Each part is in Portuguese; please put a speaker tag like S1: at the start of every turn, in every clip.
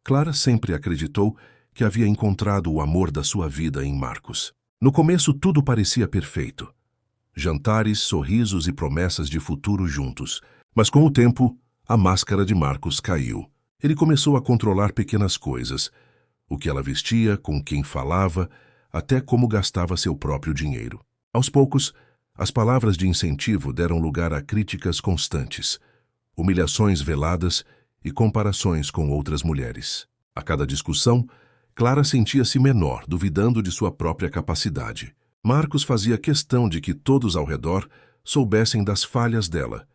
S1: Clara sempre acreditou que havia encontrado o amor da sua vida em Marcos. No começo tudo parecia perfeito. Jantares, sorrisos e promessas de futuro juntos. Mas com o tempo, a máscara de Marcos caiu. Ele começou a controlar pequenas coisas. O que ela vestia, com quem falava, até como gastava seu próprio dinheiro. Aos poucos, as palavras de incentivo deram lugar a críticas constantes, humilhações veladas e comparações com outras mulheres. A cada discussão, Clara sentia-se menor, duvidando de sua própria capacidade. Marcos fazia questão de que todos ao redor soubessem das falhas dela,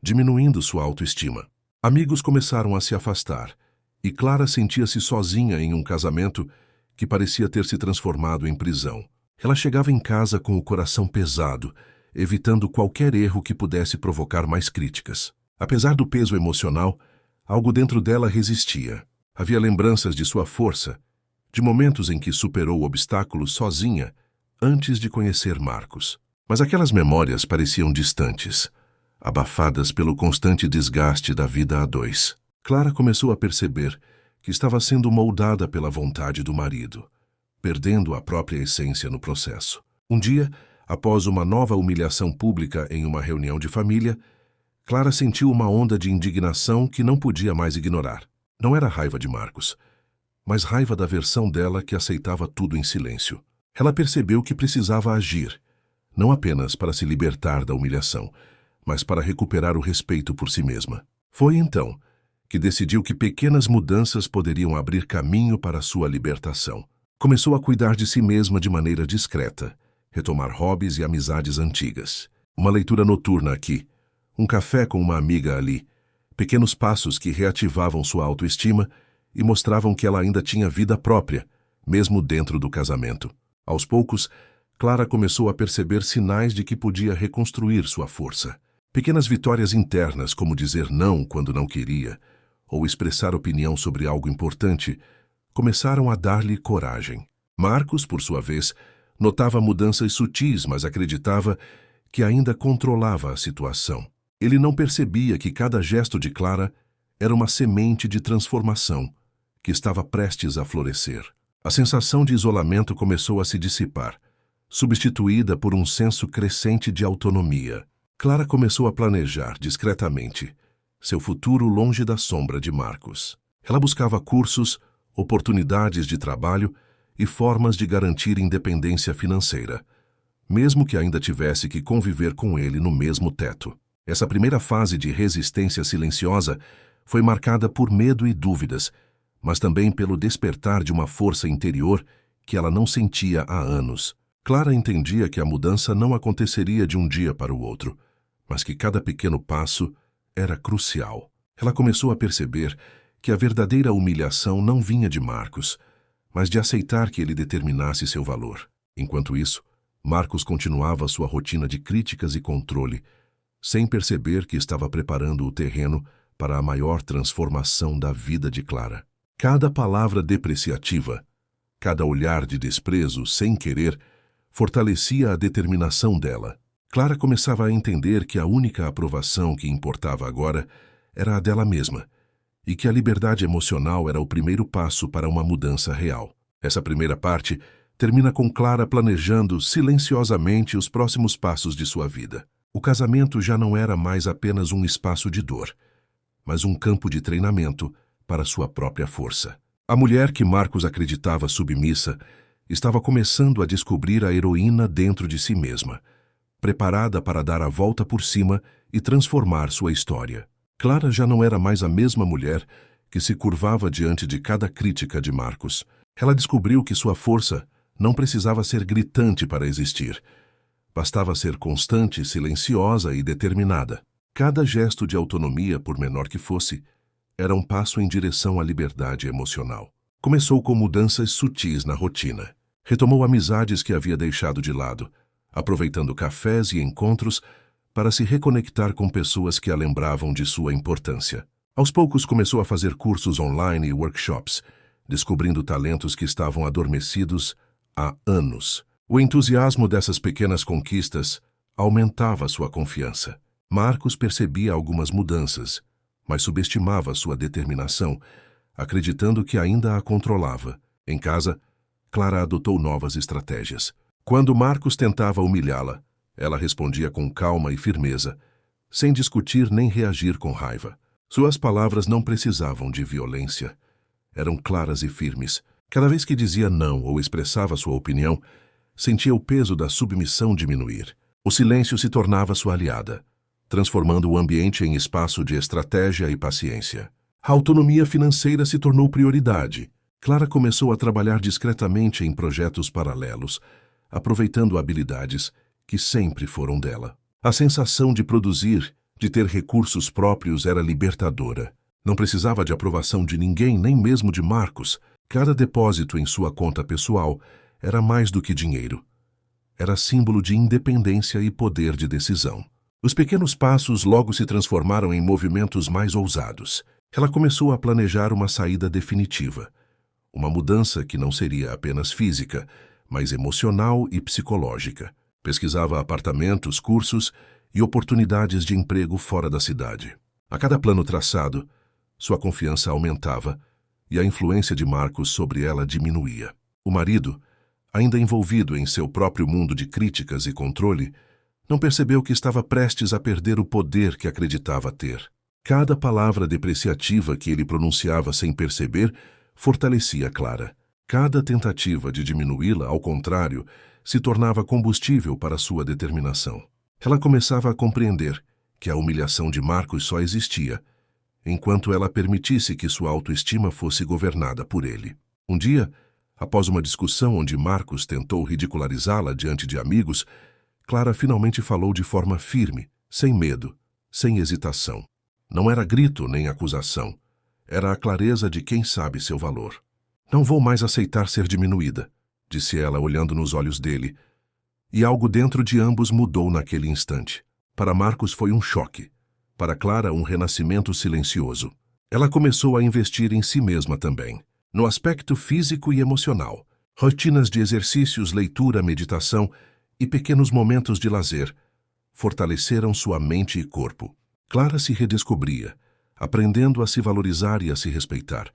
S1: diminuindo sua autoestima. Amigos começaram a se afastar, e Clara sentia-se sozinha em um casamento que parecia ter se transformado em prisão. Ela chegava em casa com o coração pesado, evitando qualquer erro que pudesse provocar mais críticas. Apesar do peso emocional, algo dentro dela resistia. Havia lembranças de sua força, de momentos em que superou obstáculos sozinha antes de conhecer Marcos. Mas aquelas memórias pareciam distantes, abafadas pelo constante desgaste da vida a dois. Clara começou a perceber que estava sendo moldada pela vontade do marido, perdendo a própria essência no processo. Um dia, após uma nova humilhação pública em uma reunião de família, Clara sentiu uma onda de indignação que não podia mais ignorar. Não era raiva de Marcos, mas raiva da versão dela que aceitava tudo em silêncio. Ela percebeu que precisava agir, não apenas para se libertar da humilhação, mas para recuperar o respeito por si mesma. Foi então que decidiu que pequenas mudanças poderiam abrir caminho para sua libertação. Começou a cuidar de si mesma de maneira discreta, retomar hobbies e amizades antigas. Uma leitura noturna aqui, um café com uma amiga ali, pequenos passos que reativavam sua autoestima e mostravam que ela ainda tinha vida própria, mesmo dentro do casamento. Aos poucos, Clara começou a perceber sinais de que podia reconstruir sua força. Pequenas vitórias internas, como dizer não quando não queria, ou expressar opinião sobre algo importante, começaram a dar-lhe coragem. Marcos, por sua vez, notava mudanças sutis, mas acreditava que ainda controlava a situação. Ele não percebia que cada gesto de Clara era uma semente de transformação que estava prestes a florescer. A sensação de isolamento começou a se dissipar, substituída por um senso crescente de autonomia. Clara começou a planejar, discretamente, seu futuro longe da sombra de Marcos. Ela buscava cursos, oportunidades de trabalho e formas de garantir independência financeira, mesmo que ainda tivesse que conviver com ele no mesmo teto. Essa primeira fase de resistência silenciosa foi marcada por medo e dúvidas, mas também pelo despertar de uma força interior que ela não sentia há anos. Clara entendia que a mudança não aconteceria de um dia para o outro, mas que cada pequeno passo era crucial. Ela começou a perceber que a verdadeira humilhação não vinha de Marcos, mas de aceitar que ele determinasse seu valor. Enquanto isso, Marcos continuava sua rotina de críticas e controle, sem perceber que estava preparando o terreno para a maior transformação da vida de Clara. Cada palavra depreciativa, cada olhar de desprezo sem querer, fortalecia a determinação dela. Clara começava a entender que a única aprovação que importava agora era a dela mesma, e que a liberdade emocional era o primeiro passo para uma mudança real. Essa primeira parte termina com Clara planejando silenciosamente os próximos passos de sua vida. O casamento já não era mais apenas um espaço de dor, mas um campo de treinamento para sua própria força. A mulher que Marcos acreditava submissa estava começando a descobrir a heroína dentro de si mesma, preparada para dar a volta por cima e transformar sua história. Clara já não era mais a mesma mulher que se curvava diante de cada crítica de Marcos. Ela descobriu que sua força não precisava ser gritante para existir. Bastava ser constante, silenciosa e determinada. Cada gesto de autonomia, por menor que fosse, era um passo em direção à liberdade emocional. Começou com mudanças sutis na rotina. Retomou amizades que havia deixado de lado, aproveitando cafés e encontros para se reconectar com pessoas que a lembravam de sua importância. Aos poucos começou a fazer cursos online e workshops, descobrindo talentos que estavam adormecidos há anos. O entusiasmo dessas pequenas conquistas aumentava sua confiança. Marcos percebia algumas mudanças, mas subestimava sua determinação, acreditando que ainda a controlava. Em casa, Clara adotou novas estratégias. Quando Marcos tentava humilhá-la, ela respondia com calma e firmeza, sem discutir nem reagir com raiva. Suas palavras não precisavam de violência. Eram claras e firmes. Cada vez que dizia não ou expressava sua opinião, sentia o peso da submissão diminuir. O silêncio se tornava sua aliada, transformando o ambiente em espaço de estratégia e paciência. A autonomia financeira se tornou prioridade. Clara começou a trabalhar discretamente em projetos paralelos, aproveitando habilidades que sempre foram dela. A sensação de produzir, de ter recursos próprios era libertadora. Não precisava de aprovação de ninguém, nem mesmo de Marcos. Cada depósito em sua conta pessoal era mais do que dinheiro. Era símbolo de independência e poder de decisão. Os pequenos passos logo se transformaram em movimentos mais ousados. Ela começou a planejar uma saída definitiva. Uma mudança que não seria apenas física, mas emocional e psicológica. Pesquisava apartamentos, cursos e oportunidades de emprego fora da cidade. A cada plano traçado, sua confiança aumentava e a influência de Marcos sobre ela diminuía. O marido, ainda envolvido em seu próprio mundo de críticas e controle, não percebeu que estava prestes a perder o poder que acreditava ter. Cada palavra depreciativa que ele pronunciava sem perceber fortalecia Clara. Cada tentativa de diminuí-la, ao contrário, se tornava combustível para sua determinação. Ela começava a compreender que a humilhação de Marcos só existia enquanto ela permitisse que sua autoestima fosse governada por ele. Um dia, após uma discussão onde Marcos tentou ridicularizá-la diante de amigos, Clara finalmente falou de forma firme, sem medo, sem hesitação. Não era grito nem acusação. Era a clareza de quem sabe seu valor. "Não vou mais aceitar ser diminuída", disse ela, olhando nos olhos dele. E algo dentro de ambos mudou naquele instante. Para Marcos foi um choque. Para Clara, um renascimento silencioso. Ela começou a investir em si mesma também, no aspecto físico e emocional. Rotinas de exercícios, leitura, meditação e pequenos momentos de lazer fortaleceram sua mente e corpo. Clara se redescobria, aprendendo a se valorizar e a se respeitar,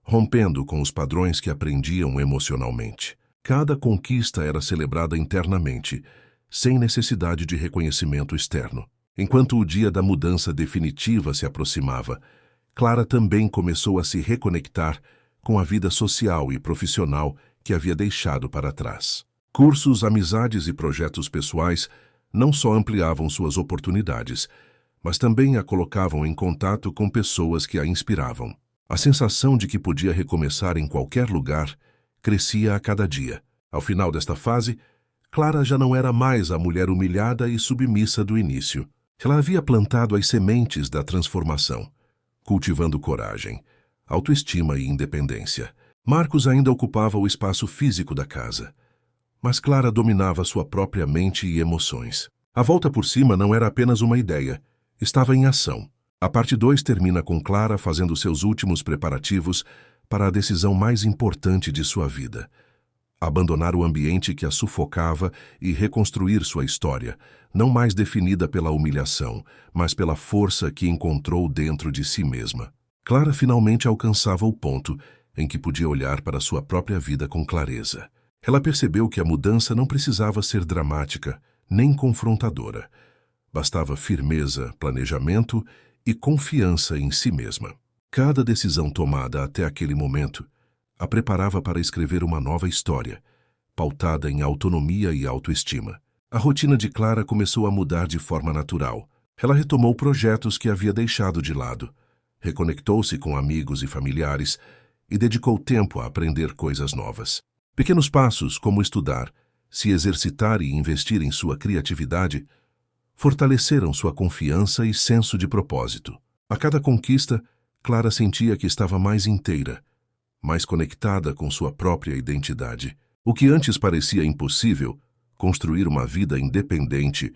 S1: rompendo com os padrões que aprendiam emocionalmente. Cada conquista era celebrada internamente, sem necessidade de reconhecimento externo. Enquanto o dia da mudança definitiva se aproximava, Clara também começou a se reconectar com a vida social e profissional que havia deixado para trás. Cursos, amizades e projetos pessoais não só ampliavam suas oportunidades, mas também a colocavam em contato com pessoas que a inspiravam. A sensação de que podia recomeçar em qualquer lugar crescia a cada dia. Ao final desta fase, Clara já não era mais a mulher humilhada e submissa do início. Ela havia plantado as sementes da transformação, cultivando coragem, autoestima e independência. Marcos ainda ocupava o espaço físico da casa, mas Clara dominava sua própria mente e emoções. A volta por cima não era apenas uma ideia, estava em ação. A parte 2 termina com Clara fazendo seus últimos preparativos para a decisão mais importante de sua vida: abandonar o ambiente que a sufocava e reconstruir sua história, não mais definida pela humilhação, mas pela força que encontrou dentro de si mesma. Clara finalmente alcançava o ponto em que podia olhar para sua própria vida com clareza. Ela percebeu que a mudança não precisava ser dramática, nem confrontadora. Bastava firmeza, planejamento e confiança em si mesma. Cada decisão tomada até aquele momento a preparava para escrever uma nova história, pautada em autonomia e autoestima. A rotina de Clara começou a mudar de forma natural. Ela retomou projetos que havia deixado de lado, reconectou-se com amigos e familiares e dedicou tempo a aprender coisas novas. Pequenos passos, como estudar, se exercitar e investir em sua criatividade, fortaleceram sua confiança e senso de propósito. A cada conquista, Clara sentia que estava mais inteira, mais conectada com sua própria identidade. O que antes parecia impossível, construir uma vida independente,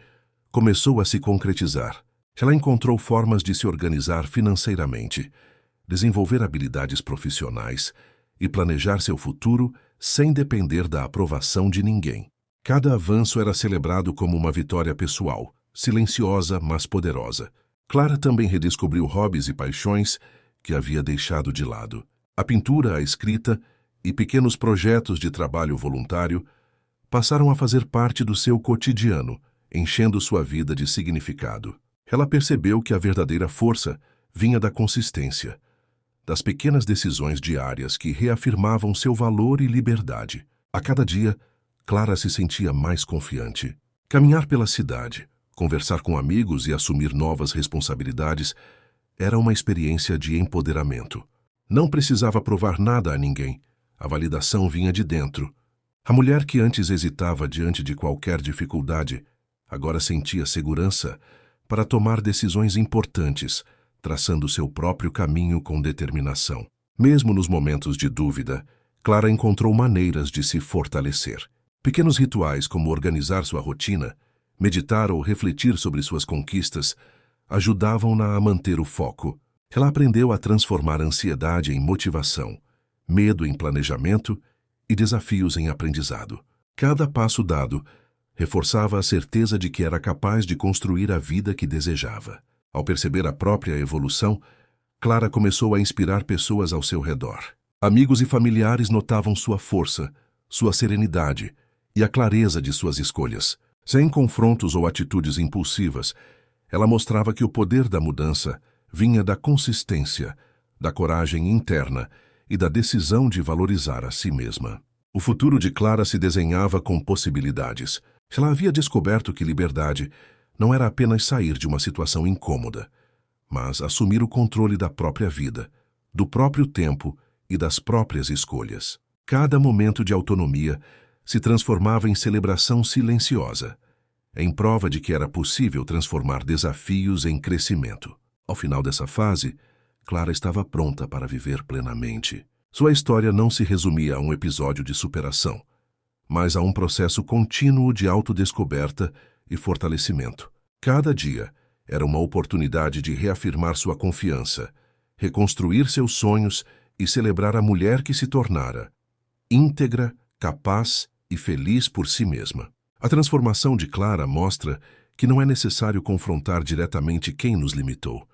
S1: começou a se concretizar. Ela encontrou formas de se organizar financeiramente, desenvolver habilidades profissionais e planejar seu futuro sem depender da aprovação de ninguém. Cada avanço era celebrado como uma vitória pessoal, silenciosa, mas poderosa. Clara também redescobriu hobbies e paixões que havia deixado de lado. A pintura, a escrita e pequenos projetos de trabalho voluntário passaram a fazer parte do seu cotidiano, enchendo sua vida de significado. Ela percebeu que a verdadeira força vinha da consistência, das pequenas decisões diárias que reafirmavam seu valor e liberdade. A cada dia, Clara se sentia mais confiante. Caminhar pela cidade, conversar com amigos e assumir novas responsabilidades era uma experiência de empoderamento. Não precisava provar nada a ninguém. A validação vinha de dentro. A mulher que antes hesitava diante de qualquer dificuldade, agora sentia segurança para tomar decisões importantes, traçando seu próprio caminho com determinação. Mesmo nos momentos de dúvida, Clara encontrou maneiras de se fortalecer. Pequenos rituais como organizar sua rotina, meditar ou refletir sobre suas conquistas ajudavam-na a manter o foco. Ela aprendeu a transformar ansiedade em motivação, medo em planejamento e desafios em aprendizado. Cada passo dado reforçava a certeza de que era capaz de construir a vida que desejava. Ao perceber a própria evolução, Clara começou a inspirar pessoas ao seu redor. Amigos e familiares notavam sua força, sua serenidade e a clareza de suas escolhas. Sem confrontos ou atitudes impulsivas, ela mostrava que o poder da mudança vinha da consistência, da coragem interna e da decisão de valorizar a si mesma. O futuro de Clara se desenhava com possibilidades. Ela havia descoberto que liberdade não era apenas sair de uma situação incômoda, mas assumir o controle da própria vida, do próprio tempo e das próprias escolhas. Cada momento de autonomia se transformava em celebração silenciosa, em prova de que era possível transformar desafios em crescimento. Ao final dessa fase, Clara estava pronta para viver plenamente. Sua história não se resumia a um episódio de superação, mas a um processo contínuo de autodescoberta e fortalecimento. Cada dia era uma oportunidade de reafirmar sua confiança, reconstruir seus sonhos e celebrar a mulher que se tornara, íntegra, capaz e feliz por si mesma. A transformação de Clara mostra que não é necessário confrontar diretamente quem nos limitou.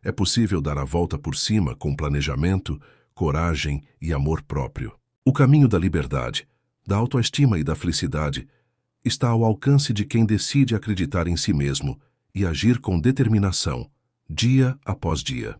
S1: É possível dar a volta por cima com planejamento, coragem e amor próprio. O caminho da liberdade, da autoestima e da felicidade está ao alcance de quem decide acreditar em si mesmo e agir com determinação, dia após dia.